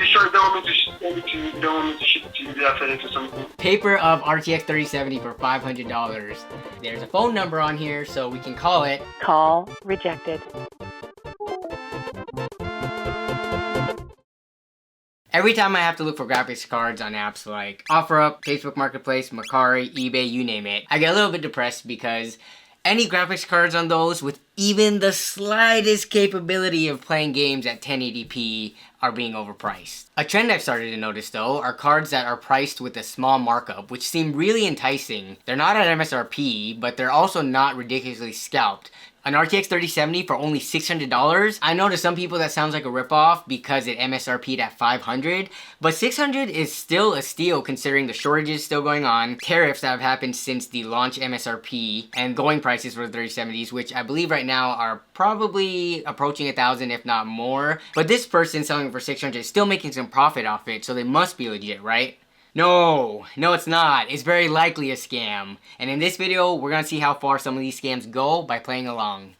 You sure you don't want me to send it to you? You don't want me to ship it to you via FedEx or something? Paper of RTX 3070 for $500. There's a phone number on here, so we can call it. Call rejected. Every time I have to look for graphics cards on apps like OfferUp, Facebook Marketplace, Mercari, eBay, you name it, I get a little bit depressed because any graphics cards on those with even the slightest capability of playing games at 1080p are being overpriced. A trend I've started to notice though are cards that are priced with a small markup, which seem really enticing. They're not at MSRP, but they're also not ridiculously scalped. An RTX 3070 for only $600? I know to some people that sounds like a ripoff because it MSRP'd at $500, but $600 is still a steal considering the shortages still going on, tariffs that have happened since the launch MSRP, and going prices for the 3070s, which I believe right now are probably approaching 1,000 if not more. But this person selling it for $600 is still making some profit off it, so they must be legit, right? No, it's not. It's very likely a scam. And in this video, we're gonna see how far some of these scams go by playing along.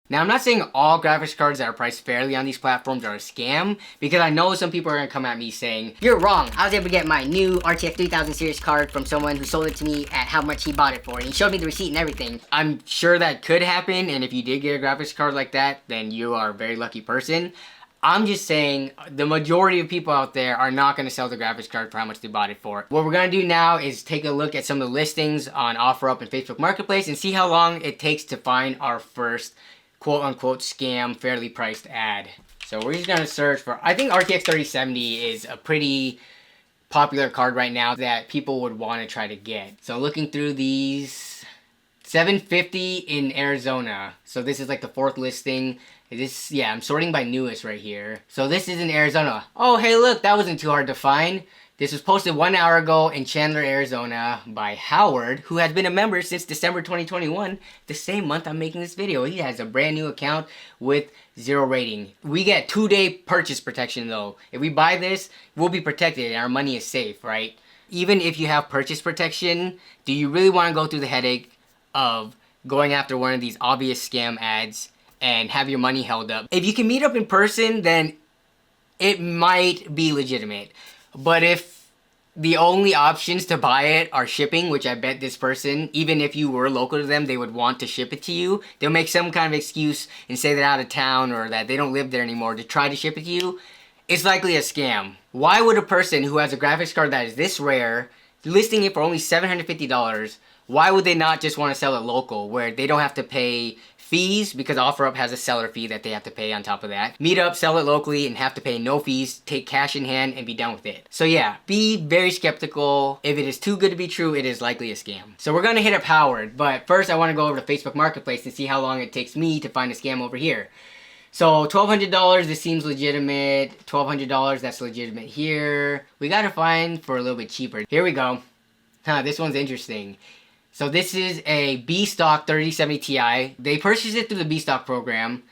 Now, I'm not saying all graphics cards that are priced fairly on these platforms are a scam, because I know some people are gonna come at me saying, "You're wrong. I was able to get my new RTX 3000 series card from someone who sold it to me at how much he bought it for, and he showed me the receipt and everything." I'm sure that could happen, and if you did get a graphics card like that, then you are a very lucky person. I'm just saying the majority of people out there are not going to sell the graphics card for how much they bought it for. What we're going to do now is take a look at some of the listings on OfferUp and Facebook Marketplace and see how long it takes to find our first quote-unquote scam fairly priced ad. So we're just going to search for, I think RTX 3070 is a pretty popular card right now that people would want to try to get. So looking through these, $750 in Arizona. So this is like the fourth listing. Yeah, I'm sorting by newest right here. So this is in Arizona. Oh, hey look, that wasn't too hard to find. This was posted 1 hour ago in Chandler, Arizona by Howard, who has been a member since December 2021, the same month I'm making this video. He has a brand new account with 0 rating. We get 2-day purchase protection though. If we buy this, we'll be protected and our money is safe, right? Even if you have purchase protection, do you really want to go through the headache of going after one of these obvious scam ads and have your money held up? If you can meet up in person, then it might be legitimate. But if the only options to buy it are shipping, which I bet this person, even if you were local to them, they would want to ship it to you. They'll make some kind of excuse and say they're out of town or that they don't live there anymore to try to ship it to you. It's likely a scam. Why would a person who has a graphics card that is this rare, listing it for only $750, why would they not just want to sell it local where they don't have to pay fees, because OfferUp has a seller fee that they have to pay on top of that. Meet up, sell it locally, and have to pay no fees, take cash in hand, and be done with it. So yeah, be very skeptical. If it is too good to be true, it is likely a scam. So we're gonna hit up Howard, but first I wanna go over to Facebook Marketplace and see how long it takes me to find a scam over here. So $1,200, this seems legitimate. $1,200, that's legitimate here. We gotta find for a little bit cheaper. Here we go. This one's interesting. So this is a B-Stock 3070 Ti. They purchased it through the B-Stock program,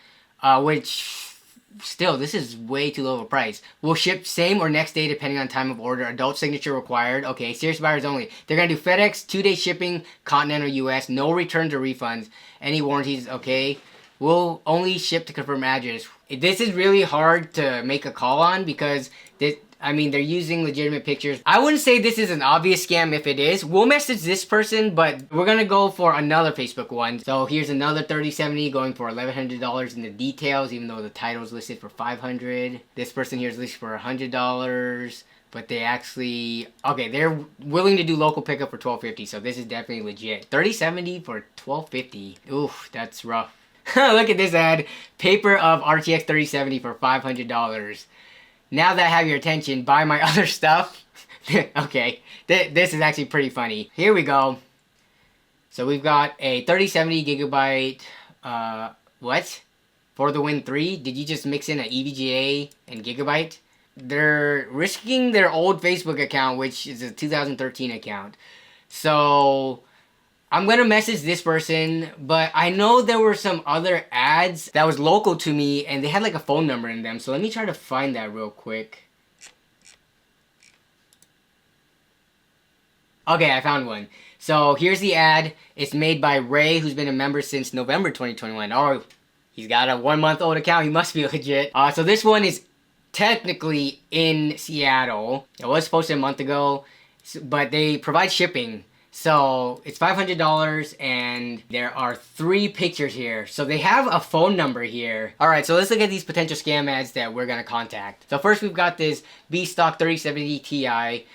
which still, this is way too low of a price. Will ship same or next day depending on time of order. Adult signature required. Okay, serious buyers only. They're going to do FedEx, 2-day shipping, continental US, no returns or refunds. Any warranties, okay. Will only ship to confirm address. This is really hard to make a call on because they're using legitimate pictures. I wouldn't say this is an obvious scam if it is. We'll message this person, but we're gonna go for another Facebook one. So here's another 3070 going for $1,100 in the details, even though the title is listed for $500. This person here is listed for $100, but they actually, okay, they're willing to do local pickup for $1,250, so this is definitely legit. 3070 for $1,250. Oof, that's rough. Look at this ad. Paper of RTX 3070 for $500. Now that I have your attention, buy my other stuff. Okay, this is actually pretty funny. Here we go. So we've got a 3070 gigabyte, what? For the Win 3? Did you just mix in an EVGA and gigabyte? They're risking their old Facebook account, which is a 2013 account. So I'm gonna message this person, but I know there were some other ads that was local to me and they had like a phone number in them. So let me try to find that real quick. Okay, I found one. So here's the ad. It's made by Ray, who's been a member since November 2021. Oh, He's got a 1-month-old account. He must be legit. So this one is technically in Seattle. It was posted a month ago, but they provide shipping. So it's $500 and there are 3 pictures here. So they have a phone number here. Alright, so let's look at these potential scam ads that we're gonna contact. So first we've got this B-Stock 3070 Ti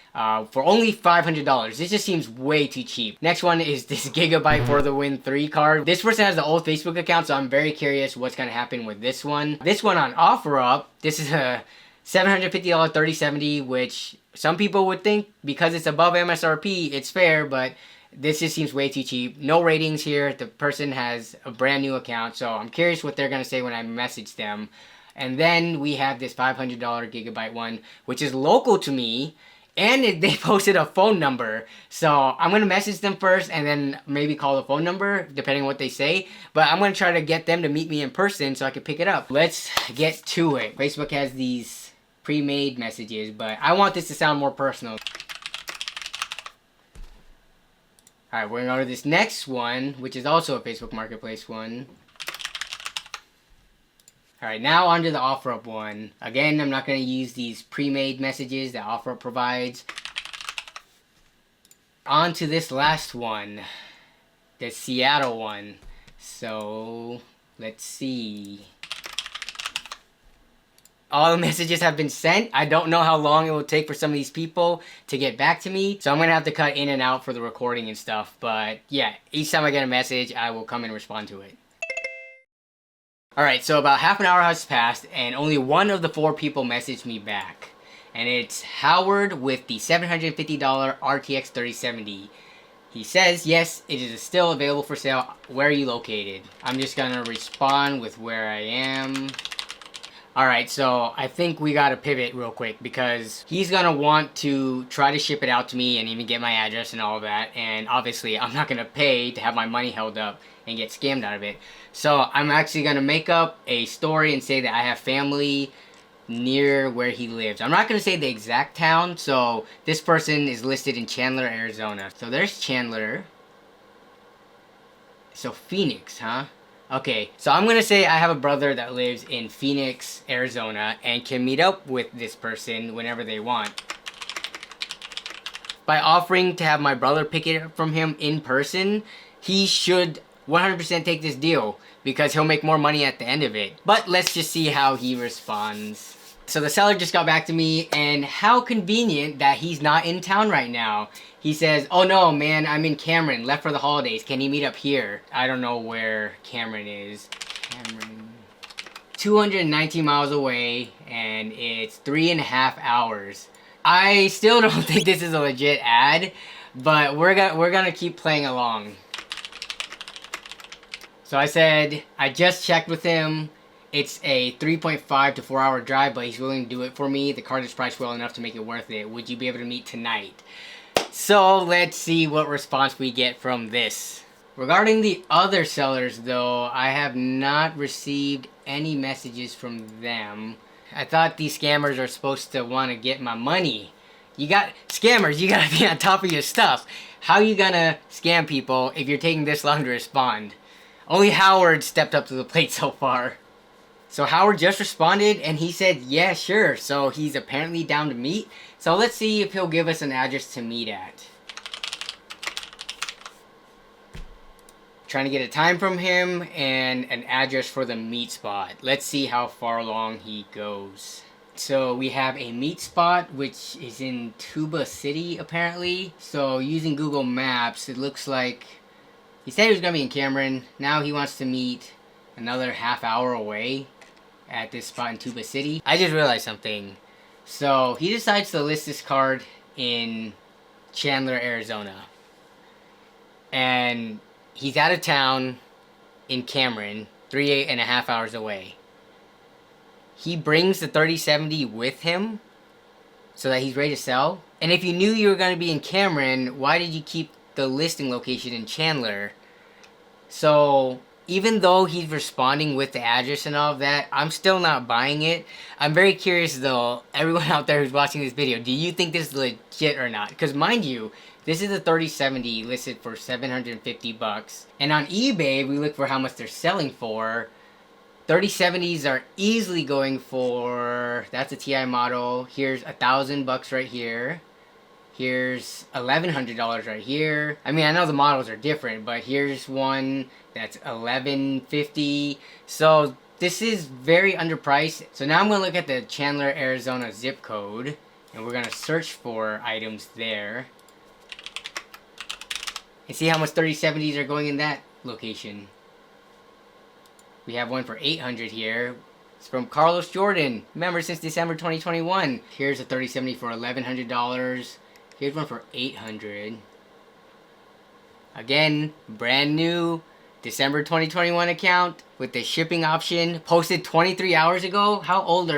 for only $500. This just seems way too cheap. Next one is this Gigabyte for the Win 3 card. This person has the old Facebook account, so I'm very curious what's gonna happen with this one. This one on OfferUp, this is a $750 3070, which some people would think because it's above MSRP, it's fair, but this just seems way too cheap. No ratings here. The person has a brand new account, so I'm curious what they're going to say when I message them. And then we have this $500 Gigabyte one, which is local to me, and they posted a phone number. So I'm going to message them first and then maybe call the phone number, depending on what they say. But I'm going to try to get them to meet me in person so I can pick it up. Let's get to it. Facebook has these pre-made messages, but I want this to sound more personal. Alright, we're gonna go to this next one, which is also a Facebook Marketplace one. Alright, now onto the OfferUp one. Again, I'm not gonna use these pre-made messages that OfferUp provides. On to this last one, the Seattle one. So, let's see. All the messages have been sent. I don't know how long it will take for some of these people to get back to me. So I'm going to have to cut in and out for the recording and stuff. But yeah, each time I get a message, I will come and respond to it. Alright, so about half an hour has passed and only one of the 4 people messaged me back. And it's Howard with the $750 RTX 3070. He says, yes, it is still available for sale. Where are you located? I'm just going to respond with where I am. Alright, so I think we gotta pivot real quick because he's gonna want to try to ship it out to me and even get my address and all of that, and obviously I'm not gonna pay to have my money held up and get scammed out of it. So I'm actually gonna make up a story and say that I have family near where he lives. I'm not gonna say the exact town, so this person is listed in Chandler, Arizona. So there's Chandler. So Phoenix, huh? Okay, so I'm gonna say I have a brother that lives in Phoenix, Arizona, and can meet up with this person whenever they want. By offering to have my brother pick it up from him in person, he should 100% take this deal because he'll make more money at the end of it. But let's just see how he responds. So the seller just got back to me, and how convenient that he's not in town right now. He says, oh no man, I'm in Cameron, left for the holidays, can he meet up here? I don't know where Cameron is. Cameron. 219 miles away, and it's 3.5 hours. I still don't think this is a legit ad, but we're gonna keep playing along. So I said, I just checked with him. It's a 3.5 to 4 hour drive, but he's willing to do it for me. The card is priced well enough to make it worth it. Would you be able to meet tonight? So let's see what response we get from this. Regarding the other sellers though, I have not received any messages from them. I thought these scammers are supposed to want to get my money. Scammers, you gotta be on top of your stuff. How you gonna scam people if you're taking this long to respond? Only Howard stepped up to the plate so far. So Howard just responded and he said, yeah, sure. So he's apparently down to meet. So let's see if he'll give us an address to meet at. Trying to get a time from him and an address for the meet spot. Let's see how far along he goes. So we have a meet spot which is in Tuba City apparently. So using Google Maps, it looks like he said he was going to be in Cameron. Now he wants to meet another half hour away at this spot in Tuba City. I just realized something. So he decides to list this card in Chandler, Arizona. And he's out of town in Cameron, 3.5 hours away. He brings the 3070 with him so that he's ready to sell. And if you knew you were going to be in Cameron, why did you keep the listing location in Chandler? So even though he's responding with the address and all of that, I'm still not buying it. I'm very curious though, everyone out there who's watching this video, do you think this is legit or not? Because mind you, this is a 3070 listed for $750. And on eBay, we look for how much they're selling for. 3070s are easily going for, that's a TI model. Here's $1,000 right here. Here's $1,100 right here. I mean, I know the models are different, but here's one that's $1,150. So this is very underpriced. So now I'm gonna look at the Chandler, Arizona zip code, and we're gonna search for items there. And see how much 3070s are going in that location. We have one for $800 here. It's from Carlos Jordan. Member since December 2021. Here's a 3070 for $1,100. Here's one for $800. Again, brand new, December 2021 account with the shipping option. Posted 23 hours ago. How old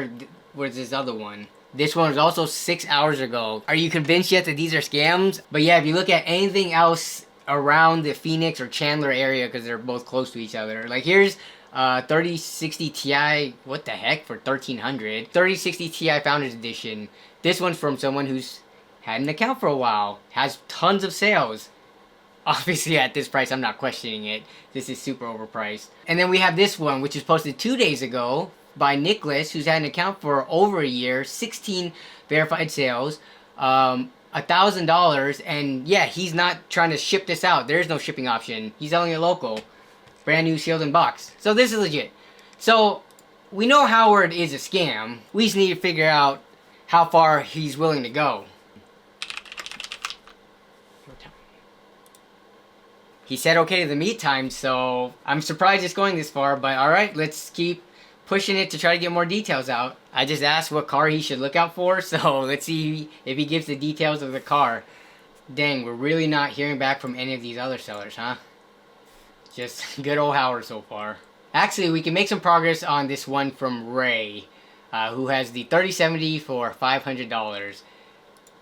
was this other one? This one was also 6 hours ago. Are you convinced yet that these are scams? But yeah, if you look at anything else around the Phoenix or Chandler area, because they're both close to each other. Like here's 3060 Ti, what the heck, for $1,300. 3060 Ti Founders Edition. This one's from someone who's had an account for a while. Has tons of sales. Obviously at this price, I'm not questioning it. This is super overpriced. And then we have this one, which is posted 2 days ago by Nicholas, who's had an account for over a year. 16 verified sales. $1,000. And yeah, he's not trying to ship this out. There's no shipping option. He's selling it local. Brand new, sealed in box. So this is legit. So we know Howard is a scam. We just need to figure out how far he's willing to go. He said okay to the meet time, so I'm surprised it's going this far, but alright, let's keep pushing it to try to get more details out. I just asked what car he should look out for, so let's see if he gives the details of the car. Dang, we're really not hearing back from any of these other sellers, huh? Just good old Howard so far. Actually, we can make some progress on this one from Ray, who has the 3070 for $500.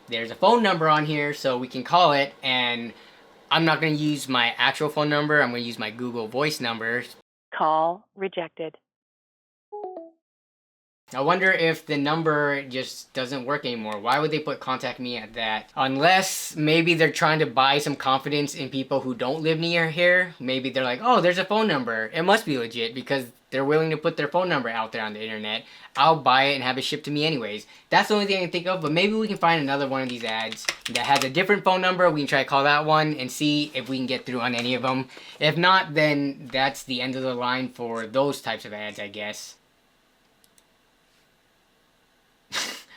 There's a phone number on here, so we can call it, and I'm not going to use my actual phone number. I'm going to use my Google Voice number. Call rejected. I wonder if the number just doesn't work anymore. Why would they put contact me at that? Unless maybe they're trying to buy some confidence in people who don't live near here. Maybe they're like, oh, there's a phone number. It must be legit because they're willing to put their phone number out there on the internet. I'll buy it and have it shipped to me anyways. That's the only thing I can think of, but maybe we can find another one of these ads that has a different phone number. We can try to call that one and see if we can get through on any of them. If not, then that's the end of the line for those types of ads, I guess.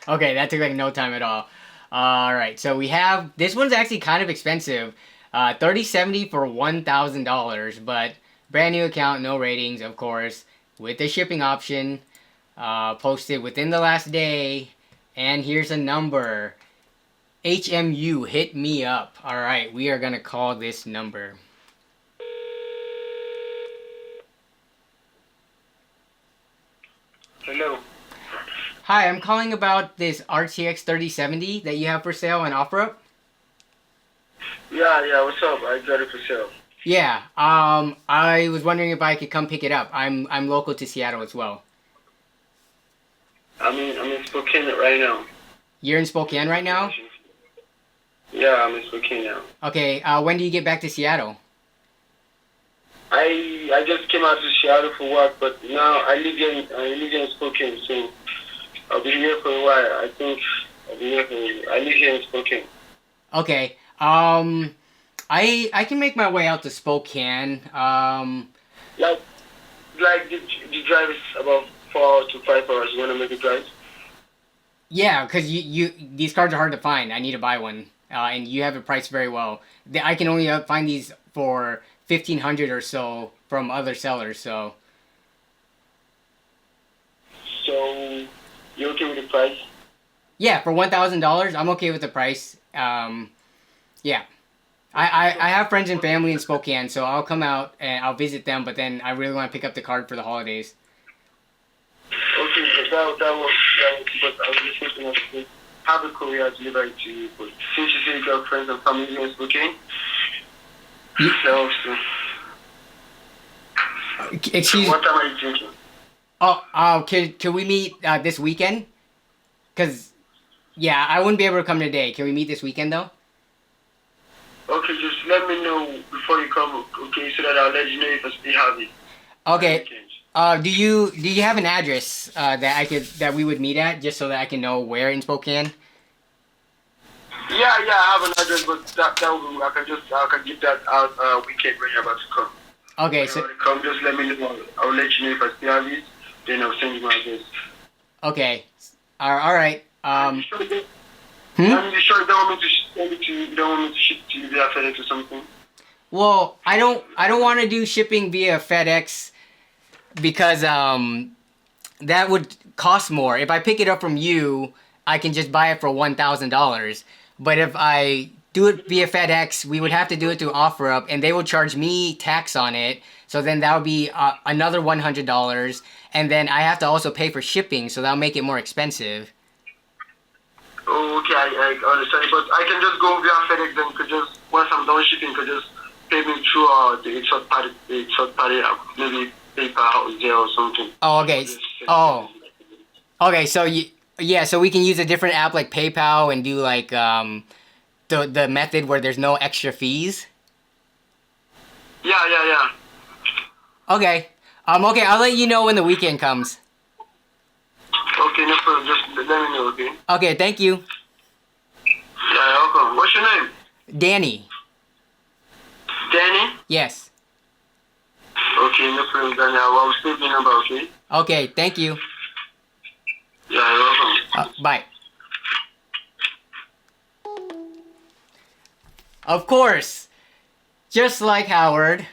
Okay, that took like no time at all. Alright, so we have, this one's actually kind of expensive. 3070 for $1,000, but brand new account, no ratings, of course, with the shipping option, posted within the last day, and here's a number. HMU, hit me up. Alright, we are gonna call this number. Hello. Hi, I'm calling about this RTX 3070 that you have for sale on OfferUp. Yeah, what's up? I got it for sale. Yeah, I was wondering if I could come pick it up. I'm local to Seattle as well. I'm in Spokane right now. You're in Spokane right now? Yeah, I'm in Spokane now. Okay, when do you get back to Seattle? I just came out to Seattle for work, but now I live here in Spokane, so I'll be here for a while. I think I'll be here I live here in Spokane. Okay, I can make my way out to Spokane. Like the drive is about 4 to 5 hours. You wanna make a drive? Yeah, because you these cards are hard to find. I need to buy one, and you have it priced very well. I can only find these for $1,500 or so from other sellers. So you okay with the price? yeah, for $1,000, I'm okay with the price. Yeah. I have friends and family in Spokane, so I'll come out and I'll visit them, but then I really want to pick up the card for the holidays. Okay, so that works, but I was just thinking of it. Have a courier delivery to you, but since you say you got friends and family here in Spokane, so Excuse me. what time are you drinking? Oh, can we meet this weekend? Because, yeah, I wouldn't be able to come today. Can we meet this weekend, though? Okay, just let me know before you come, okay, so that I'll let you know if I still have it. Okay. Do you have an address that we would meet at, just so that I can know where in Spokane? Yeah, I have an address, but that will, I can give that out weekend when you're about to come. Okay, When you come, just let me know. I'll let you know if I still have it. Then I'll send you my address. okay, all right. You sure you don't want me to send it to you? You don't want me to ship it to you via FedEx or something? Well, I don't want to do shipping via FedEx because that would cost more. If I pick it up from you, I can just buy it for $1,000. But if I do it via FedEx, we would have to do it through OfferUp, and they will charge me tax on it. So then that would be another $100, and then I have to also pay for shipping, so that'll make it more expensive. Oh, okay, I understand. But I can just go via FedEx, then could just, once I'm done shipping, could just pay me through the third party, maybe PayPal or Zelle or something. Oh, okay. Oh, okay. So so we can use a different app like PayPal and do like the method where there's no extra fees. Yeah. Okay. Okay. I'll let you know when the weekend comes. Okay, no problem. Just let me know, okay? Okay. Thank you, Yeah, welcome. What's your name? Danny. Danny? Yes. Okay, no problem, Danny. I'll save your number, okay? Okay. Thank you. Yeah, you're welcome. Bye. Of course, just like Howard,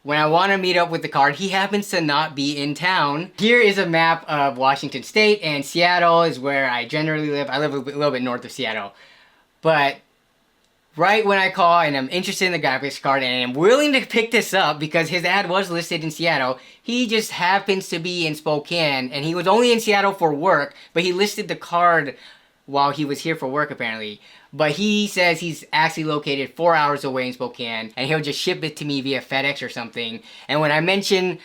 when I want to meet up with the card, he happens to not be in town. Here is a map of Washington State, and Seattle is where I generally live. I live a little bit north of Seattle. But right when I call and I'm interested in the graphics card and I'm willing to pick this up because his ad was listed in Seattle, he just happens to be in Spokane, and he was only in Seattle for work, but he listed the card while he was here for work apparently. But he says he's actually located 4 hours away in Spokane, and he'll just ship it to me via FedEx or something. And when I mention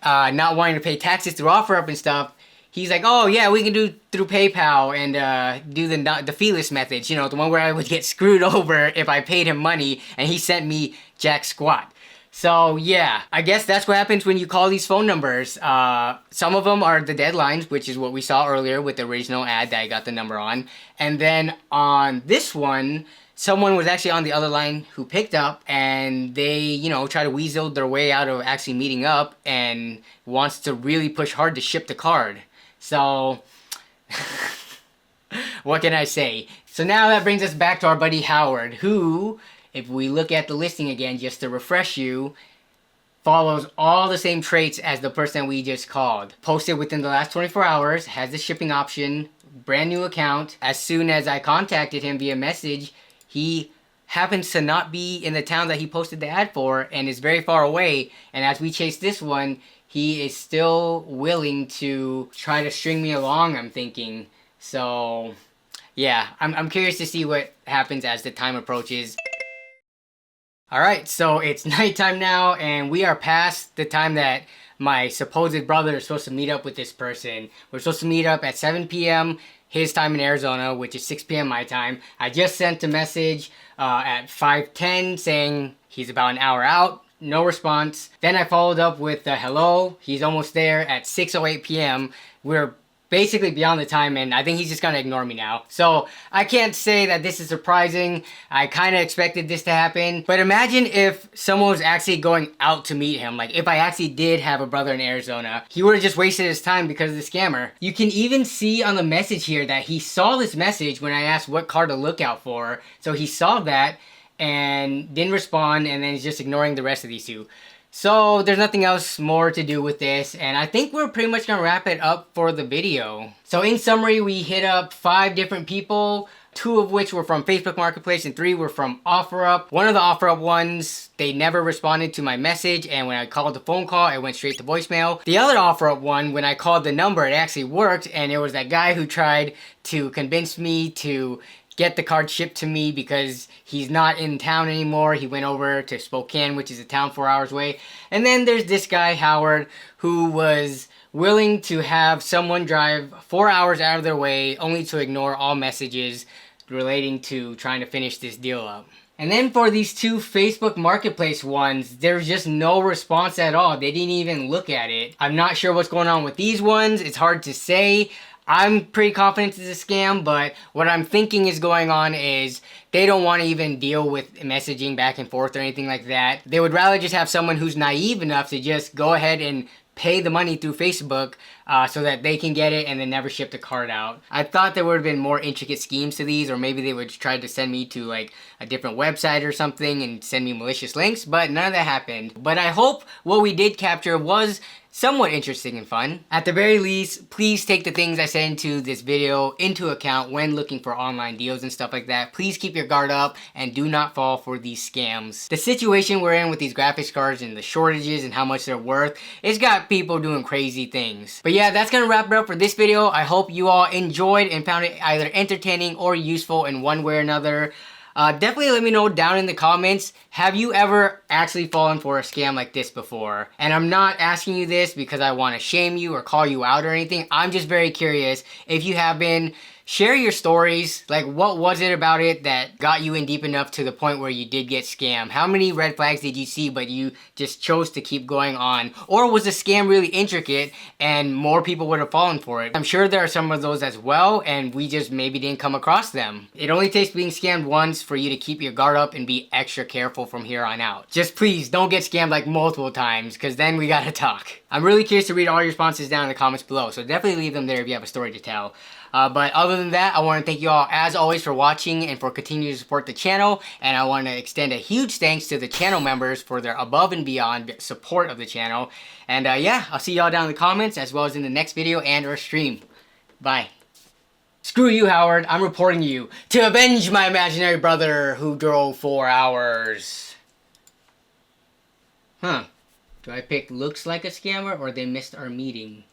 not wanting to pay taxes through OfferUp and stuff, he's like, oh yeah, we can do through PayPal and do the feeless methods, you know, the one where I would get screwed over if I paid him money, and he sent me jack squat. So yeah, I guess that's what happens when you call these phone numbers. Some of them are the deadlines, which is what we saw earlier with the original ad that I got the number on. And then on this one, someone was actually on the other line who picked up, and they, you know, try to weasel their way out of actually meeting up and wants to really push hard to ship the card. So, what can I say? So now that brings us back to our buddy Howard, who, if we look at the listing again, just to refresh you, follows all the same traits as the person we just called. Posted within the last 24 hours, has the shipping option, brand new account. As soon as I contacted him via message, he happens to not be in the town that he posted the ad for and is very far away. And as we chase this one, he is still willing to try to string me along, I'm thinking. So, yeah, I'm curious to see what happens as the time approaches. Alright, so it's nighttime now, and we are past the time that my supposed brother is supposed to meet up with this person. We're supposed to meet up at 7 p.m. his time in Arizona, which is 6 p.m. my time. I just sent a message at 5:10 saying he's about an hour out. No response. Then I followed up with hello. He's almost there at 6:08 p.m. We're basically beyond the time, and I think he's just gonna ignore me now. So I can't say that this is surprising. I kind of expected this to happen. But imagine if someone was actually going out to meet him. Like if I actually did have a brother in Arizona, he would have just wasted his time because of the scammer. You can even see on the message here that he saw this message when I asked what card to look out for. So he saw that and didn't respond, and then he's just ignoring the rest of these two. So there's nothing else more to do with this, and I think we're pretty much gonna wrap it up for the video. So in summary, we hit up 5 different people, 2 of which were from Facebook Marketplace and 3 were from OfferUp. One of the OfferUp ones, they never responded to my message, and when I called the phone call, it went straight to voicemail. The other OfferUp one, when I called the number, it actually worked, and it was that guy who tried to convince me to get the card shipped to me because he's not in town anymore. He went over to Spokane, which is a town 4 hours away. And then there's this guy, Howard, who was willing to have someone drive 4 hours out of their way only to ignore all messages relating to trying to finish this deal up. And then for these two Facebook Marketplace ones, there's just no response at all. They didn't even look at it. I'm not sure what's going on with these ones. It's hard to say. I'm pretty confident it's a scam, but what I'm thinking is going on is they don't want to even deal with messaging back and forth or anything like that. They would rather just have someone who's naive enough to just go ahead and pay the money through Facebook so that they can get it and then never ship the card out. I thought there would have been more intricate schemes to these, or maybe they would try to send me to like a different website or something and send me malicious links, but none of that happened. But I hope what we did capture was somewhat interesting and fun. At the very least, please take the things I said into this video into account when looking for online deals and stuff like that. Please keep your guard up and do not fall for these scams. The situation we're in with these graphics cards and the shortages and how much they're worth, it's got people doing crazy things. But yeah, that's gonna wrap it up for this video. I hope you all enjoyed and found it either entertaining or useful in one way or another. Definitely let me know down in the comments, have you ever actually fallen for a scam like this before? And I'm not asking you this because I want to shame you or call you out or anything. I'm just very curious if you have been. Share your stories. Like, what was it about it that got you in deep enough to the point where you did get scammed? How many red flags did you see but you just chose to keep going on? Or was the scam really intricate and more people would have fallen for it? I'm sure there are some of those as well, and we just maybe didn't come across them. It only takes being scammed once for you to keep your guard up and be extra careful from here on out. Just please don't get scammed like multiple times, because then we gotta talk. I'm really curious to read all your responses down in the comments below, so definitely leave them there if you have a story to tell. But other than that, I want to thank you all as always for watching and for continuing to support the channel, and I want to extend a huge thanks to the channel members for their above and beyond support of the channel. And yeah, I'll see y'all down in the comments as well as in the next video and or stream. Bye. Screw you, Howard. I'm reporting you to avenge my imaginary brother who drove 4 hours. Huh. Do I pick looks like a scammer or they missed our meeting?